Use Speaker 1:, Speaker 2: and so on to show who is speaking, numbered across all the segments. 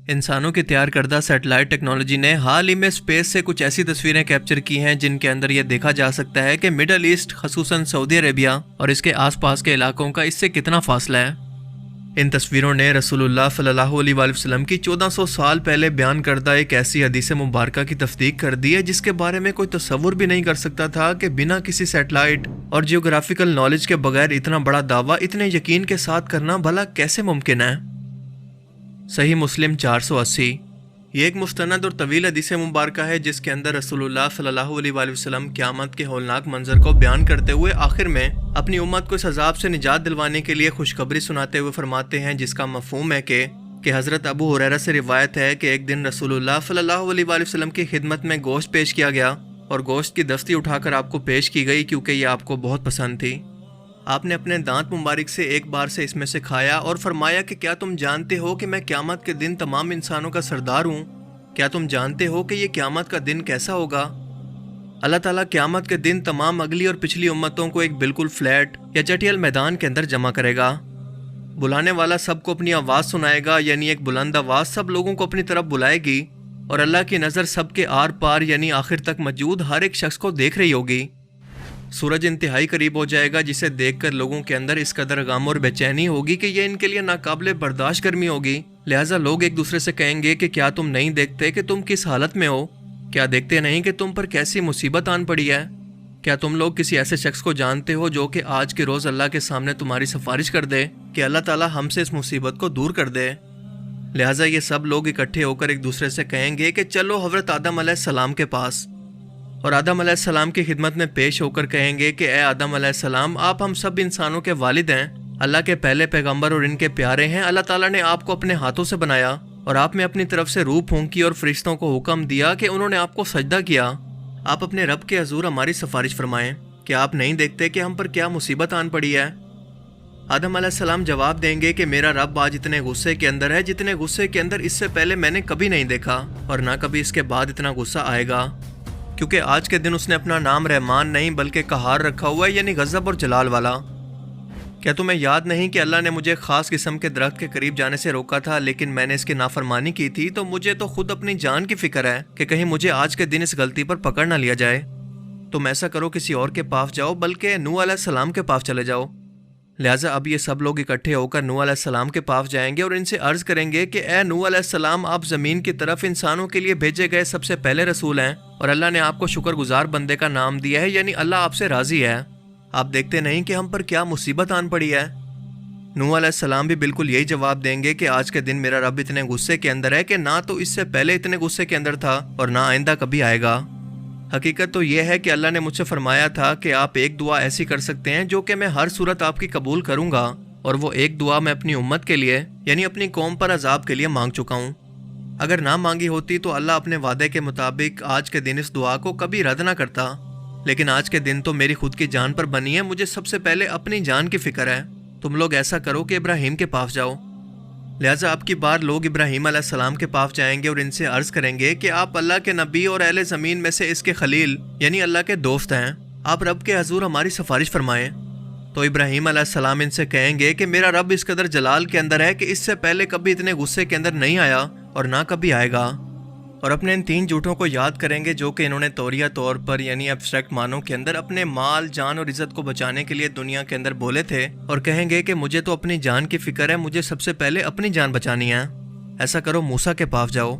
Speaker 1: इंसानों की तैयार करदा सैटेलाइट टेक्नोलॉजी ने हाल ही में स्पेस से कुछ ऐसी तस्वीरें कैप्चर की हैं जिनके अंदर यह देखा जा सकता है कि मिडल ईस्ट खसूसन सऊदी अरेबिया और इसके आसपास के इलाकों का इससे कितना फासला है। इन तस्वीरों ने रसूलुल्लाह सल्लल्लाहु अलैहि वसल्लम की 1400 साल पहले बयान करदा एक ऐसी हदीस मुबारका की तस्दीक कर दी है जिसके बारे में कोई तसव्वुर भी नहीं कर सकता था कि बिना किसी सैटेलाइट और जियोग्राफिकल नॉलेज के बगैर इतना बड़ा दावा इतने यकीन के साथ करना भला कैसे मुमकिन है। सही मुस्लिम 480 ये एक मुस्तनद और तवील हदीस मुबारका है जिसके अंदर रसूलुल्लाह सल्लल्लाहु अलैहि वसल्लम क़यामत के हौलनाक मंजर को बयान करते हुए आखिर में अपनी उम्मत को इस अजाब से निजात दिलवाने के लिए खुशखबरी सुनाते हुए फरमाते हैं, जिसका मफहूम है कि हज़रत अबू हुरैरा से रिवायत है कि एक दिन रसूलुल्लाह सल्लल्लाहु अलैहि वसल्लम की खिदमत में गोश्त पेश किया गया और गोश्त की दस्ती उठाकर आपको पेश की गई क्योंकि यह आपको बहुत पसंद थी। आपने अपने दांत मुबारक से एक बार से इसमें से खाया और फरमाया कि क्या तुम जानते हो कि मैं क़यामत के दिन तमाम इंसानों का सरदार हूँ? क्या तुम जानते हो कि ये क़यामत का दिन कैसा होगा? अल्लाह ताला क़यामत के दिन तमाम अगली और पिछली उम्मतों को एक बिल्कुल फ्लैट या चटियल मैदान के अंदर जमा करेगा। बुलाने वाला सबको अपनी आवाज़ सुनाएगा, यानी एक बुलंद आवाज़ सब लोगों को अपनी तरफ बुलाएगी और अल्लाह की नज़र सबके आर पार यानी आखिर तक मौजूद हर एक शख्स को देख रही होगी। सूरज इंतहाई करीब हो जाएगा जिसे देखकर लोगों के अंदर इस कदर गम और बेचैनी होगी कि यह इनके लिए नाकाबिले बर्दाश्त गर्मी होगी। लिहाजा लोग एक दूसरे से कहेंगे कि क्या तुम नहीं देखते कि तुम किस हालत में हो? क्या देखते नहीं कि तुम पर कैसी मुसीबत आन पड़ी है? क्या तुम लोग किसी ऐसे शख्स को जानते हो जो कि आज के रोज़ अल्लाह के सामने तुम्हारी सिफारिश कर दे कि अल्लाह ताला हमसे इस मुसीबत को दूर कर दे? लिहाजा ये सब लोग इकट्ठे होकर एक दूसरे से कहेंगे कि चलो हज़रत आदम अलैहिस्सलाम के पास, और आदम अलैहिस्सलाम की खिदमत में पेश होकर कहेंगे कि ए आदम अलैहिस्सलाम, आप हम सब इंसानों के वालिद हैं, अल्लाह के पहले पैगंबर और इनके प्यारे हैं। अल्लाह ताला ने आपको अपने हाथों से बनाया और आप में अपनी तरफ से रूह फूंकी और फरिश्तों को हुक्म दिया कि उन्होंने आपको सजदा किया। आप अपने रब के हजूर हमारी सिफारिश फरमाएं कि आप नहीं देखते कि हम पर क्या मुसीबत आन पड़ी है? आदम अलैहिस्सलाम जवाब देंगे कि मेरा रब आज इतने गुस्से के अंदर है जितने गुस्से के अंदर इससे पहले मैंने कभी नहीं देखा और ना कभी इसके बाद इतना गुस्सा आएगा, क्योंकि आज के दिन उसने अपना नाम रहमान नहीं बल्कि कहार रखा हुआ है, यानी गजब और जलाल वाला। क्या तुम्हें याद नहीं कि अल्लाह ने मुझे खास किस्म के दरख्त के करीब जाने से रोका था, लेकिन मैंने इसकी नाफरमानी की थी, तो मुझे तो खुद अपनी जान की फिक्र है कि कहीं मुझे आज के दिन इस गलती पर पकड़ ना लिया जाए। तुम ऐसा करो, किसी और के पास जाओ, बल्कि नूह अलैहिस्सलाम के पास चले जाओ। लिहाजा अब ये सब लोग इकट्ठे होकर नूह अलैहिस्सलाम के पास जाएंगे और इनसे अर्ज करेंगे कि ए नूह अलैहिस्सलाम, आप ज़मीन की तरफ इंसानों के लिए भेजे गए सबसे पहले रसूल हैं और अल्लाह ने आपको शुक्रगुजार बंदे का नाम दिया है, यानी अल्लाह आपसे राज़ी है। आप देखते नहीं कि हम पर क्या मुसीबत आन पड़ी है? नूह अलैहिस्सलाम भी बिल्कुल यही जवाब देंगे कि आज के दिन मेरा रब इतने गुस्से के अंदर है कि ना तो इससे पहले इतने गुस्से के अंदर था और ना आइंदा कभी आएगा। हकीकत तो यह है कि अल्लाह ने मुझसे फरमाया था कि आप एक दुआ ऐसी कर सकते हैं जो कि मैं हर सूरत आपकी कबूल करूंगा, और वो एक दुआ मैं अपनी उम्मत के लिए यानी अपनी कौम पर अजाब के लिए मांग चुका हूँ। अगर ना मांगी होती तो अल्लाह अपने वादे के मुताबिक आज के दिन इस दुआ को कभी रद्द ना करता, लेकिन आज के दिन तो मेरी खुद की जान पर बनी है, मुझे सबसे पहले अपनी जान की फिक्र है। तुम लोग ऐसा करो कि इब्राहिम के पास जाओ। लिहाजा अब की बार लोग इब्राहिम अलैहिस्सलाम के पास जाएंगे और इनसे अर्ज करेंगे कि आप अल्लाह के नबी और अहले ज़मीन में से इसके खलील यानी अल्लाह के दोस्त हैं, आप रब के हजूर हमारी सिफारिश फरमाएं। तो इब्राहिम अलैहिस्सलाम इनसे कहेंगे कि मेरा रब इस कदर जलाल के अंदर है कि इससे पहले कभी इतने गुस्से के अंदर नहीं आया और ना कभी आएगा, और अपने इन 3 झूठों को याद करेंगे जो कि इन्होंने तौरिया तौर पर यानी एब्स्ट्रैक्ट मानों के अंदर अपने माल, जान और इज्जत को बचाने के लिए दुनिया के अंदर बोले थे, और कहेंगे कि मुझे तो अपनी जान की फिक्र है, मुझे सबसे पहले अपनी जान बचानी है। ऐसा करो, मूसा के पास जाओ।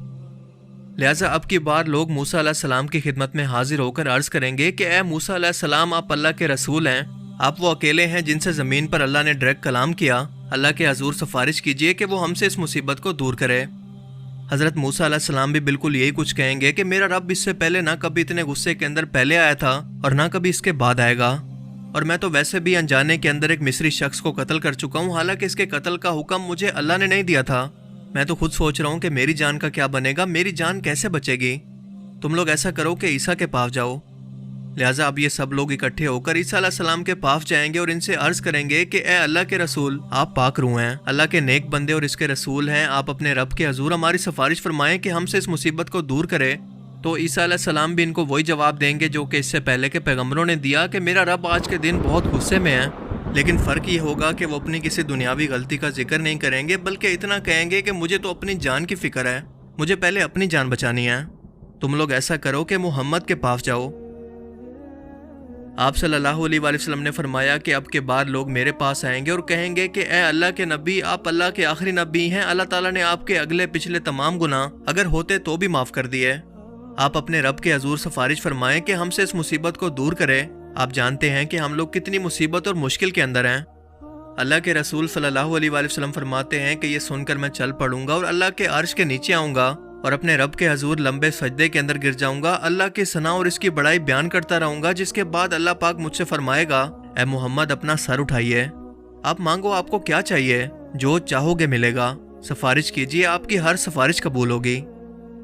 Speaker 1: लिहाजा अब की बार लोग मूसा अलैहिस्सलाम की खिदमत में हाजिर होकर अर्ज करेंगे कि ए मूसा अलैहिस्सलाम, आप अल्लाह के रसूल हैं, आप वो अकेले हैं जिनसे ज़मीन पर अल्लाह ने डायरेक्ट कलाम किया। अल्लाह के हजूर सिफारिश कीजिए कि वो हमसे इस मुसीबत को दूर करे। हज़रत मूसा अलैहिस्सलाम भी बिल्कुल यही कुछ कहेंगे कि मेरा रब इससे पहले ना कभी इतने गुस्से के अंदर पहले आया था और ना कभी इसके बाद आएगा, और मैं तो वैसे भी अनजाने के अंदर एक मिस्री शख्स को कत्ल कर चुका हूँ, हालांकि इसके कत्ल का हुक्म मुझे अल्लाह ने नहीं दिया था। मैं तो खुद सोच रहा हूँ कि मेरी जान का क्या बनेगा, मेरी जान कैसे बचेगी? तुम लोग ऐसा करो कि ईसा के पास जाओ। लिहाजा अब ये सब लोग इकट्ठे होकर ईसा अलैहिस्सलाम के पास जाएंगे और इनसे अर्ज करेंगे कि ए अल्लाह के रसूल, आप पाक रूह हैं, अल्लाह के नेक बंदे और इसके रसूल हैं, आप अपने रब के हजूर हमारी सिफारिश फरमाएं कि हमसे इस मुसीबत को दूर करे। तो ईसा अलैहिस्सलाम भी इनको वही जवाब देंगे जो कि इससे पहले के पैगंबरों ने दिया कि मेरा रब आज के दिन बहुत गुस्से में है لیکن فرق یہ ہوگا کہ وہ اپنی کسی دنیاوی غلطی کا ذکر نہیں کریں گے، بلکہ اتنا کہیں گے کہ مجھے تو اپنی جان کی فکر ہے، مجھے پہلے اپنی جان بچانی ہے، تم لوگ ایسا کرو کہ محمد کے پاس جاؤ۔ آپ صلی اللہ علیہ وآلہ وسلم نے فرمایا کہ اب کے بعد لوگ میرے پاس آئیں گے اور کہیں گے کہ اے اللہ کے نبی، آپ اللہ کے آخری نبی ہیں، اللہ تعالیٰ نے آپ کے اگلے پچھلے تمام گناہ اگر ہوتے تو بھی معاف کر دیے، آپ اپنے رب کے حضور سفارش فرمائیں کہ ہم سے اس مصیبت کو دور کرے، آپ جانتے ہیں کہ ہم لوگ کتنی مصیبت اور مشکل کے اندر ہیں۔ اللہ کے رسول صلی اللہ علیہ وآلہ وسلم فرماتے ہیں کہ یہ سن کر میں چل پڑوں گا اور اللہ کے عرش کے نیچے آؤں گا اور اپنے رب کے حضور لمبے سجدے کے اندر گر جاؤں گا، اللہ کی ثنا اور اس کی بڑائی بیان کرتا رہوں گا، جس کے بعد اللہ پاک مجھ سے فرمائے گا اے محمد اپنا سر اٹھائیے، آپ مانگو آپ کو کیا چاہیے، جو چاہو گے ملے گا، سفارش کیجیے آپ کی ہر سفارش قبول ہوگی۔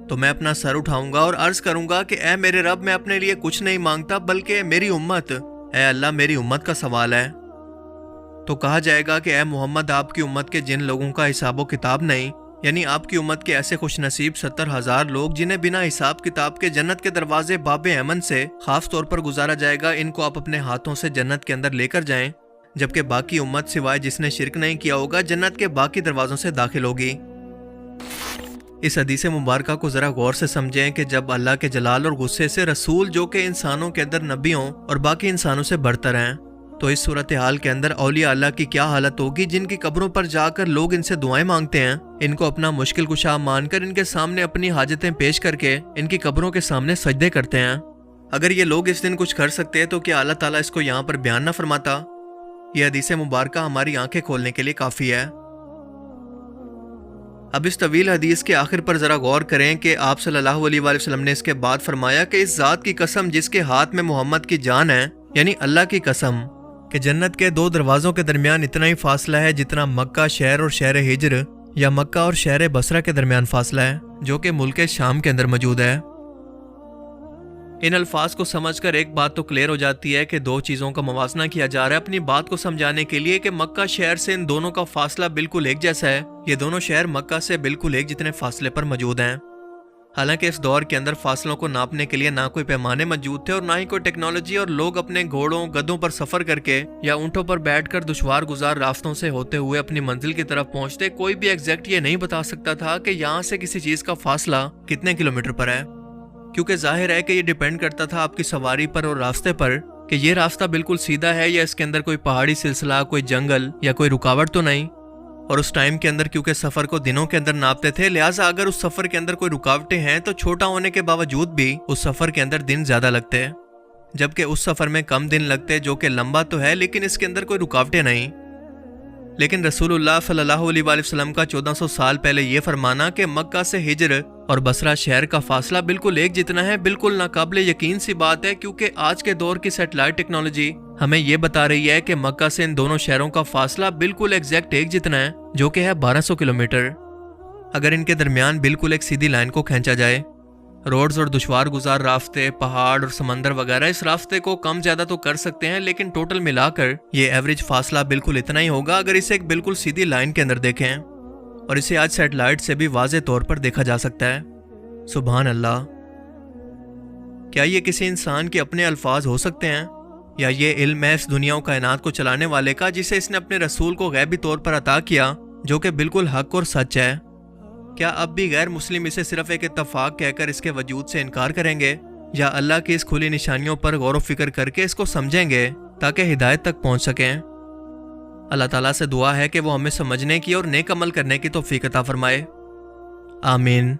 Speaker 1: تو میں اپنا سر اٹھاؤں گا اور عرض کروں گا کہ اے میرے رب، میں اپنے لیے کچھ نہیں مانگتا بلکہ میری امت، اے اللہ میری امت کا سوال ہے۔ تو کہا جائے گا کہ اے محمد، آپ کی امت کے جن لوگوں کا حساب و کتاب نہیں، یعنی آپ کی امت کے ایسے خوش نصیب 70,000 لوگ جنہیں بنا حساب کتاب کے جنت کے دروازے باب امن سے خاص طور پر گزارا جائے گا، ان کو آپ اپنے ہاتھوں سے جنت کے اندر لے کر جائیں، جبکہ باقی امت سوائے جس نے شرک نہیں کیا ہوگا جنت کے باقی دروازوں سے داخل ہوگی۔ اس حدیث مبارکہ کو ذرا غور سے سمجھیں کہ جب اللہ کے جلال اور غصے سے رسول جو کہ انسانوں کے اندر نبیوں اور باقی انسانوں سے برتر ہیں، تو اس صورتحال کے اندر اولیاء اللہ کی کیا حالت ہوگی جن کی قبروں پر جا کر لوگ ان سے دعائیں مانگتے ہیں، ان کو اپنا مشکل کشا مان کر ان کے سامنے اپنی حاجتیں پیش کر کے ان کی قبروں کے سامنے سجدے کرتے ہیں۔ اگر یہ لوگ اس دن کچھ کر سکتے تو کیا اللہ تعالیٰ اس کو یہاں پر بیان نہ فرماتا؟ یہ حدیث مبارکہ ہماری آنکھیں کھولنے کے لیے کافی ہے۔ اب اس طویل حدیث کے آخر پر ذرا غور کریں کہ آپ صلی اللہ علیہ وآلہ وسلم نے اس کے بعد فرمایا کہ اس ذات کی قسم جس کے ہاتھ میں محمد کی جان ہے، یعنی اللہ کی قسم، کہ جنت کے دو دروازوں کے درمیان اتنا ہی فاصلہ ہے جتنا مکہ شہر اور شہر ہجر یا مکہ اور شہر بصرہ کے درمیان فاصلہ ہے، جو کہ ملک شام کے اندر موجود ہے۔ ان الفاظ کو سمجھ کر ایک بات تو کلیئر ہو جاتی ہے کہ دو چیزوں کا موازنہ کیا جا رہا ہے اپنی بات کو سمجھانے کے لیے کہ مکہ شہر سے ان دونوں کا فاصلہ بالکل ایک جیسا ہے، یہ دونوں شہر مکہ سے بالکل ایک جتنے فاصلے پر موجود ہیں۔ حالانکہ اس دور کے اندر فاصلوں کو ناپنے کے لیے نہ کوئی پیمانے موجود تھے اور نہ ہی کوئی ٹیکنالوجی، اور لوگ اپنے گھوڑوں گدھوں پر سفر کر کے یا اونٹوں پر بیٹھ کر دشوار گزار راستوں سے ہوتے ہوئے اپنی منزل کی طرف پہنچتے۔ کوئی بھی ایگزیکٹ یہ نہیں بتا سکتا تھا کہ یہاں سے کسی چیز کا فاصلہ کتنے کلومیٹر پر ہے، کیونکہ ظاہر ہے کہ یہ ڈیپینڈ کرتا تھا آپ کی سواری پر اور راستے پر کہ یہ راستہ بالکل سیدھا ہے یا اس کے اندر کوئی پہاڑی سلسلہ، کوئی جنگل یا کوئی رکاوٹ تو نہیں۔ اور اس ٹائم کے اندر کیونکہ سفر کو دنوں کے اندر ناپتے تھے، لہٰذا اگر اس سفر کے اندر کوئی رکاوٹیں ہیں تو چھوٹا ہونے کے باوجود بھی اس سفر کے اندر دن زیادہ لگتے، جبکہ اس سفر میں کم دن لگتے جو کہ لمبا تو ہے لیکن اس کے اندر کوئی رکاوٹیں نہیں۔ لیکن رسول اللہ صلی اللہ علیہ وآلہ وسلم کا 1400 سال پہلے یہ فرمانا کہ مکہ سے ہجر اور بصرہ شہر کا فاصلہ بالکل ایک جتنا ہے، بالکل ناقابل یقین سی بات ہے، کیونکہ آج کے دور کی سیٹلائٹ ٹیکنالوجی ہمیں یہ بتا رہی ہے کہ مکہ سے ان دونوں شہروں کا فاصلہ بالکل ایگزیکٹ ایک جتنا ہے، جو کہ ہے 1200 کلومیٹر۔ اگر ان کے درمیان بالکل ایک سیدھی لائن کو کھینچا جائے، روڈز اور دشوار گزار راستے، پہاڑ اور سمندر وغیرہ اس راستے کو کم زیادہ تو کر سکتے ہیں، لیکن ٹوٹل ملا کر یہ ایوریج فاصلہ بالکل اتنا ہی ہوگا اگر اسے ایک بالکل سیدھی لائن کے اندر دیکھیں، اور اسے آج سیٹلائٹ سے بھی واضح طور پر دیکھا جا سکتا ہے۔ سبحان اللہ! کیا یہ کسی انسان کے اپنے الفاظ ہو سکتے ہیں، یا یہ علم ہے اس دنیا و کائنات کو چلانے والے کا، جسے اس نے اپنے رسول کو غیبی طور پر عطا کیا، جو کہ بالکل حق اور سچ ہے؟ کیا اب بھی غیر مسلم اسے صرف ایک اتفاق کہہ کر اس کے وجود سے انکار کریں گے، یا اللہ کی اس کھلی نشانیوں پر غور و فکر کر کے اس کو سمجھیں گے تاکہ ہدایت تک پہنچ سکیں؟ اللہ تعالیٰ سے دعا ہے کہ وہ ہمیں سمجھنے کی اور نیک عمل کرنے کی توفیق عطا فرمائے۔ آمین۔